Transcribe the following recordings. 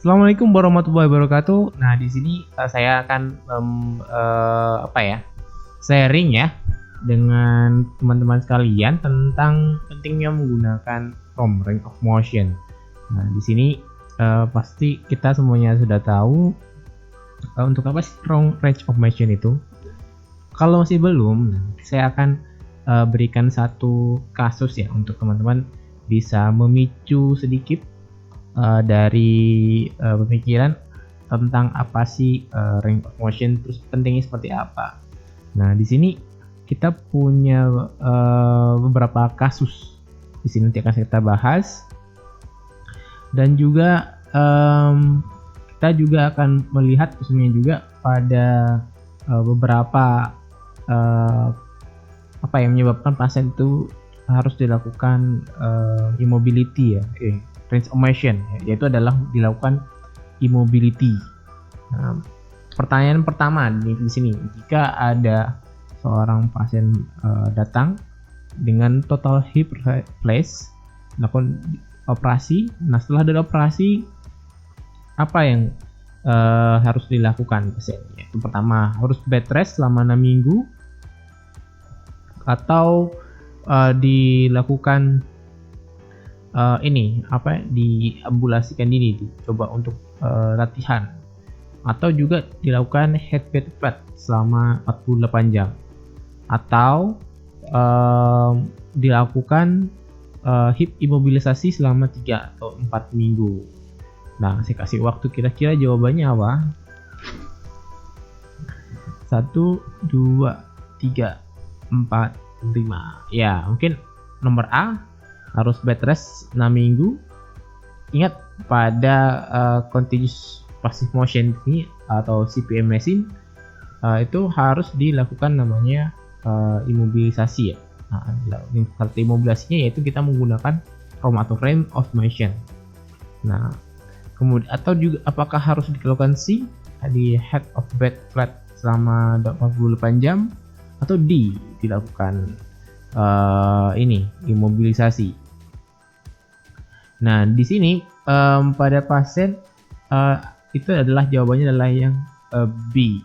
Assalamualaikum warahmatullahi wabarakatuh. Nah, di sini saya akan sharing ya dengan teman-teman sekalian tentang pentingnya menggunakan ROM range of motion. Nah, di sini pasti kita semuanya sudah tahu untuk apa sih ROM range of motion itu. Kalau masih belum, saya akan berikan satu kasus ya untuk teman-teman bisa memicu sedikit dari pemikiran tentang apa sih range of motion, terus pentingnya seperti apa. Nah, di sini kita punya beberapa kasus di sini nanti akan kita bahas, dan juga kita juga akan melihat sebenarnya juga pada beberapa apa yang menyebabkan pasien itu harus dilakukan immobility ya, range of motion, yaitu adalah dilakukan immobility. Nah, pertanyaan pertama di sini, jika ada seorang pasien datang dengan total hip replace, melakukan operasi. Nah, setelah dari operasi, apa yang harus dilakukan pasien? Itu pertama, harus bed rest selama 6 minggu, atau dilakukan diambulasikan diri, dicoba untuk latihan, atau juga dilakukan head bed flat selama 48 jam, atau dilakukan hip imobilisasi selama 3 atau 4 minggu. Nah, saya kasih waktu, kira-kira jawabannya apa? 1, 2, 3, 4, 5. Ya, mungkin nomor A, harus bed rest 6 minggu. Ingat, pada continuous passive motion ini atau CPM machine itu harus dilakukan namanya imobilisasi ya. Nah, seperti imobilisasinya yaitu kita menggunakan ROM atau range of motion. Nah, kemudian atau juga apakah harus dilakukan C, di head of bed flat selama 48 jam, atau D, dilakukan imobilisasi. Nah, di sini pada pasien itu adalah jawabannya adalah yang B.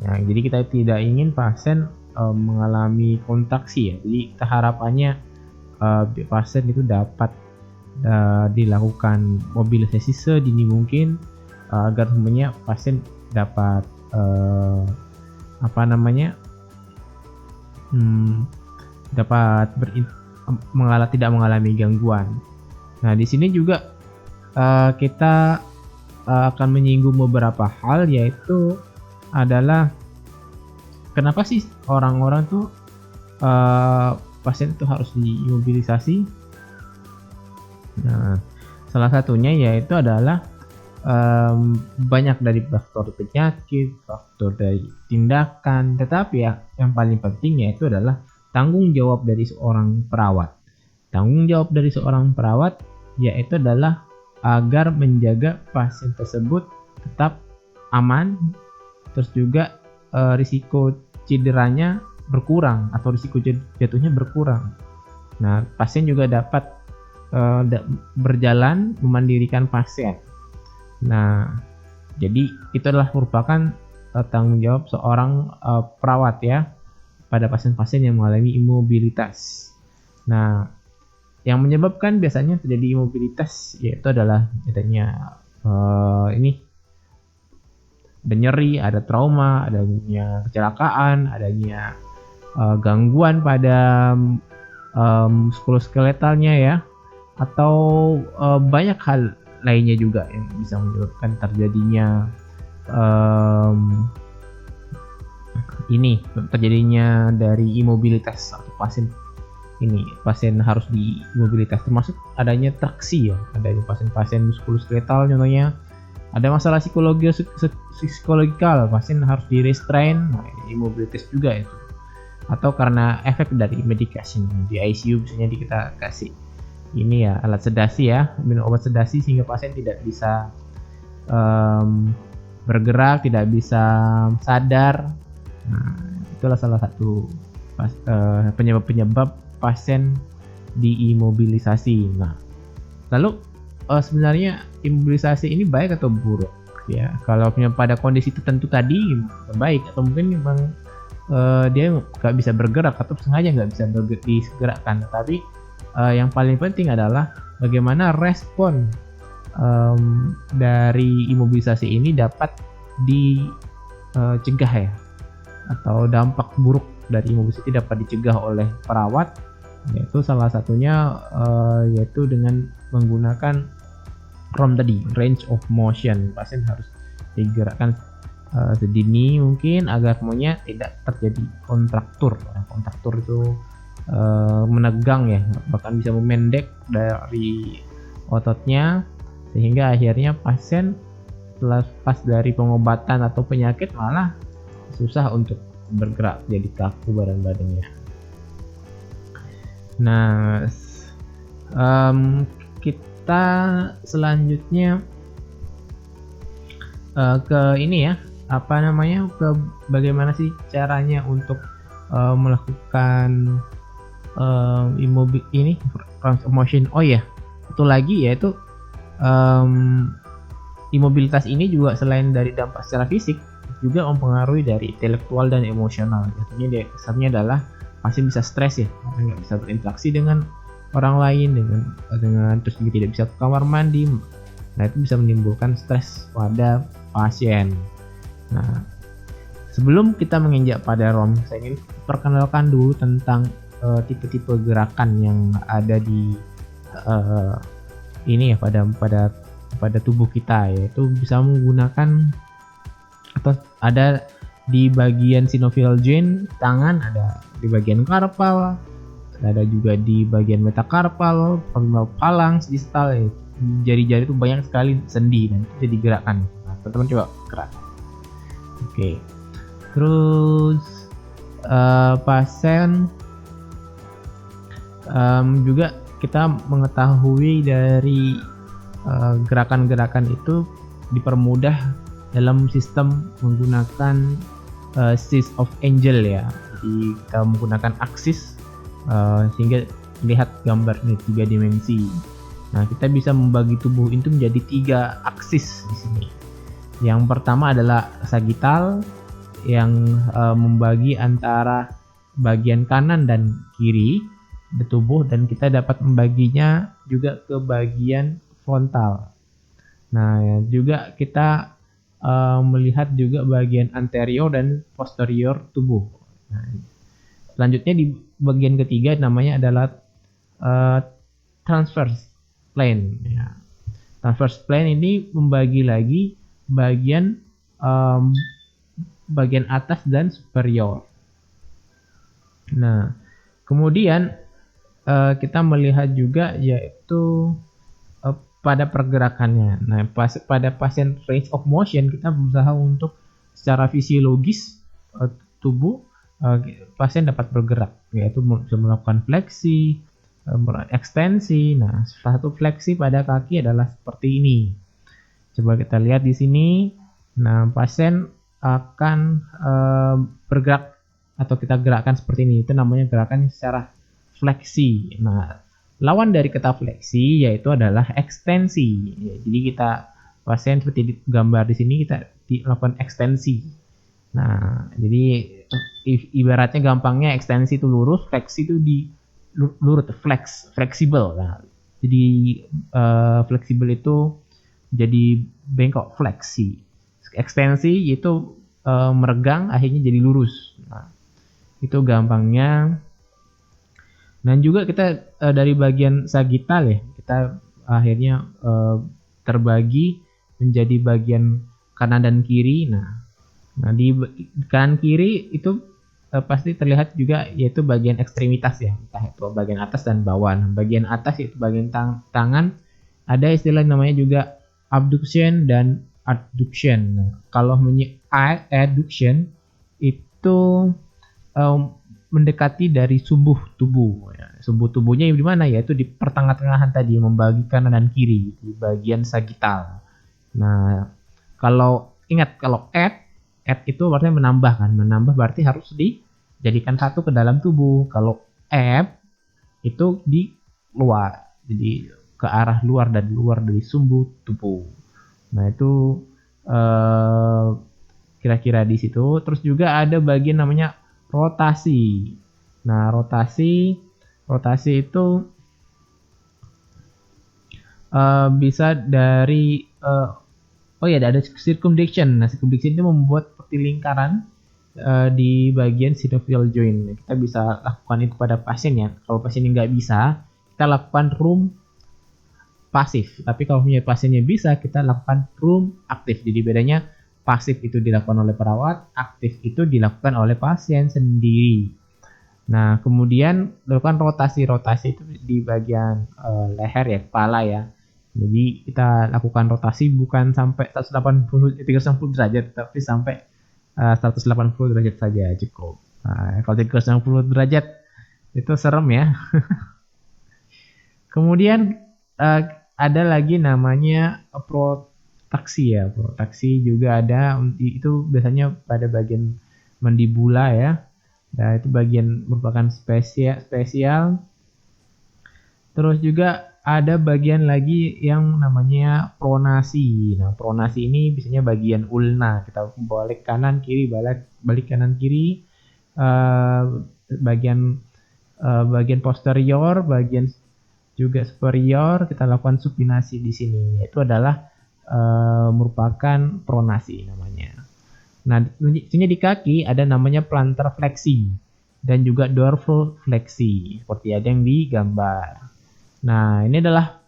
Nah, jadi kita tidak ingin pasien mengalami kontraksi ya. Jadi kita harapannya pasien itu dapat dilakukan mobilisasi sedini mungkin agar semuanya pasien dapat tidak mengalami gangguan. Nah, di sini juga kita akan menyinggung beberapa hal, yaitu adalah kenapa sih orang-orang tuh pasien itu harus diimobilisasi. Nah, salah satunya yaitu adalah banyak dari faktor penyakit, faktor dari tindakan, tetapi ya yang paling penting yaitu adalah tanggung jawab dari seorang perawat. Tanggung jawab dari seorang perawat yaitu adalah agar menjaga pasien tersebut tetap aman, terus juga risiko cederanya berkurang atau risiko jatuhnya berkurang. Nah, pasien juga dapat berjalan memandirikan pasien. Nah, jadi itu adalah merupakan tanggung jawab seorang perawat ya pada pasien-pasien yang mengalami imobilitas. Nah, yang menyebabkan biasanya terjadi imobilitas yaitu adalah adanya ada nyeri, ada trauma, adanya kecelakaan, adanya gangguan pada muskuloskeletalnya ya, atau banyak hal lainnya juga yang bisa menyebabkan terjadinya dari imobilitas atau pasien harus diimobilitas, termasuk adanya traksi ya, adanya pasien-pasien muskuloskeletal contohnya, ada masalah psikologikal, pasien harus di restrain, nah imobilitas juga itu, atau karena efek dari medication di ICU misalnya kita kasih alat sedasi ya, minum obat sedasi sehingga pasien tidak bisa bergerak, tidak bisa sadar. Nah, itulah salah satu penyebab pasien diimobilisasi. Nah, lalu sebenarnya imobilisasi ini baik atau buruk ya? Kalau pada kondisi tertentu tadi baik, atau mungkin memang dia nggak bisa bergerak atau sengaja nggak bisa digerakkan. Tapi yang paling penting adalah bagaimana respon dari imobilisasi ini dapat dicegah ya, atau dampak buruk dari imobilisasi dapat dicegah oleh perawat, yaitu salah satunya yaitu dengan menggunakan ROM tadi, range of motion. Pasien harus digerakkan sedini mungkin agar semuanya tidak terjadi kontraktur. Kontraktur itu menegang ya, bahkan bisa memendek dari ototnya, sehingga akhirnya pasien lepas dari pengobatan atau penyakit malah susah untuk bergerak, jadi kaku badan-badannya. Nah, kita selanjutnya ke ini ya, ke bagaimana sih caranya untuk melakukan range of motion. Oh ya, satu lagi yaitu imobilitas ini juga selain dari dampak secara fisik juga mempengaruhi dari intelektual dan emosional. Satunya adalah pasien bisa stres ya, nggak bisa berinteraksi dengan orang lain, dengan terus juga tidak bisa ke kamar mandi. Nah, itu bisa menimbulkan stres pada pasien. Nah, sebelum kita menginjak pada ROM, saya ingin perkenalkan dulu tentang tipe-tipe gerakan yang ada di ini ya, pada tubuh kita, yaitu bisa menggunakan atau ada di bagian synovial joint tangan, ada di bagian karpal, ada juga di bagian metakarpal, proximal phalanx, distal ya. Jari-jari itu banyak sekali sendi dan itu digerakkan. Nah, teman-teman coba gerak. Oke. Terus pasien juga kita mengetahui dari gerakan-gerakan itu dipermudah dalam sistem menggunakan Six of Angel ya. Jadi kita menggunakan aksis sehingga lihat gambar ini 3 dimensi. Nah, kita bisa membagi tubuh itu menjadi 3 aksis di sini. Yang pertama adalah sagittal yang membagi antara bagian kanan dan kiri di tubuh, dan kita dapat membaginya juga ke bagian frontal. Nah, juga kita melihat juga bagian anterior dan posterior tubuh. Nah, selanjutnya di bagian ketiga namanya adalah transverse plane. Ya. Transverse plane ini membagi lagi bagian atas dan superior. Nah, kemudian kita melihat juga yaitu pada pergerakannya. Nah, pada pasien range of motion kita berusaha untuk secara fisiologis tubuh pasien dapat bergerak, yaitu bisa melakukan fleksi, ekstensi. Nah, salah satu fleksi pada kaki adalah seperti ini. Coba kita lihat di sini. Nah, pasien akan bergerak atau kita gerakkan seperti ini. Itu namanya gerakan secara fleksi. Nah, lawan dari kata fleksi yaitu adalah ekstensi. Ya, jadi kita pasien seperti di gambar di sini kita melakukan ekstensi. Nah, jadi ibaratnya gampangnya ekstensi itu lurus, fleksi itu di lurut, fleksibel. Nah, jadi fleksibel itu jadi bengkok, fleksi. Ekstensi itu meregang akhirnya jadi lurus. Nah, itu gampangnya. Dan juga kita dari bagian sagittal ya, kita akhirnya terbagi menjadi bagian kanan dan kiri. Nah di kanan kiri itu pasti terlihat juga yaitu bagian ekstremitas ya, entah itu bagian atas dan bawah. Nah, bagian atas itu bagian tangan, ada istilah namanya juga abduction dan adduction. Nah, kalau adduction itu mendekati dari sumbu tubuh. Ya, sumbu tubuhnya di mana? Yaitu di pertengah-tengahan tadi, membagi kanan dan kiri di bagian sagittal. Nah, kalau ingat kalau add itu artinya menambah kan? Menambah berarti harus dijadikan satu ke dalam tubuh. Kalau add itu di luar. Jadi ke arah luar dan luar dari sumbu tubuh. Nah itu kira-kira di situ. Terus juga ada bagian namanya rotasi. Nah rotasi itu bisa dari oh ya ada circumduction. Nah circumduction itu membuat seperti lingkaran di bagian synovial joint. Kita bisa lakukan itu pada pasien ya. Kalau pasiennya nggak bisa, kita lakukan room pasif. Tapi kalau punya pasiennya bisa, kita lakukan room aktif. Jadi bedanya pasif itu dilakukan oleh perawat, aktif itu dilakukan oleh pasien sendiri. Nah, kemudian lakukan rotasi-rotasi itu di bagian leher ya, kepala ya. Jadi kita lakukan rotasi bukan sampai 180 360 derajat, tapi sampai 180 derajat saja cukup. Nah, kalau 360 derajat itu serem ya. Kemudian ada lagi namanya protraksi ya. Protraksi juga ada, itu biasanya pada bagian mandibula ya. Nah, itu bagian merupakan spesial. Terus juga ada bagian lagi yang namanya pronasi. Nah, pronasi ini biasanya bagian ulna. Kita balik kanan kiri, balik kanan kiri. Bagian posterior, bagian juga superior, kita lakukan supinasi di sini. Itu adalah merupakan pronasi namanya. Nah, selanjutnya di kaki ada namanya plantar fleksi dan juga dorsal fleksi, seperti ada yang di gambar. Nah, ini adalah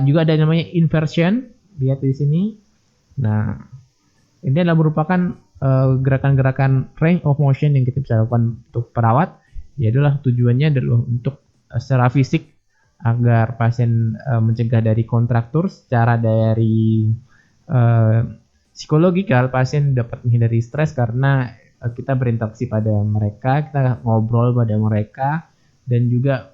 juga ada namanya inversion, lihat di sini. Nah, ini adalah merupakan gerakan-gerakan range of motion yang kita bisa lakukan untuk perawat. Ya adalah tujuannya adalah untuk secara fisik agar pasien mencegah dari kontraktur, secara dari psikologikal pasien dapat menghindari stres karena kita berinteraksi pada mereka, kita ngobrol pada mereka, dan juga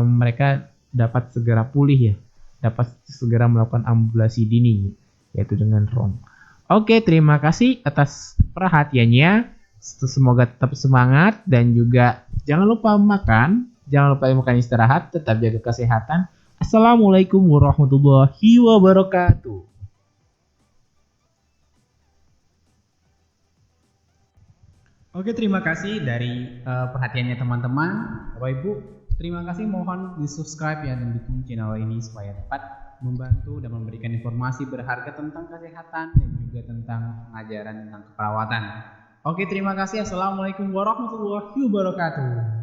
mereka dapat segera pulih ya, dapat segera melakukan ambulasi dini, yaitu dengan ROM. Oke, terima kasih atas perhatiannya. Semoga tetap semangat dan juga jangan lupa makan, jangan lupa makan istirahat, tetap jaga kesehatan. Assalamualaikum warahmatullahi wabarakatuh. Oke, terima kasih dari perhatiannya teman-teman. Bapak Ibu, terima kasih, mohon di-subscribe ya dan dukung channel ini supaya dapat membantu dan memberikan informasi berharga tentang kesehatan dan juga tentang pengajaran tentang keperawatan. Oke, terima kasih. Assalamualaikum warahmatullahi wabarakatuh.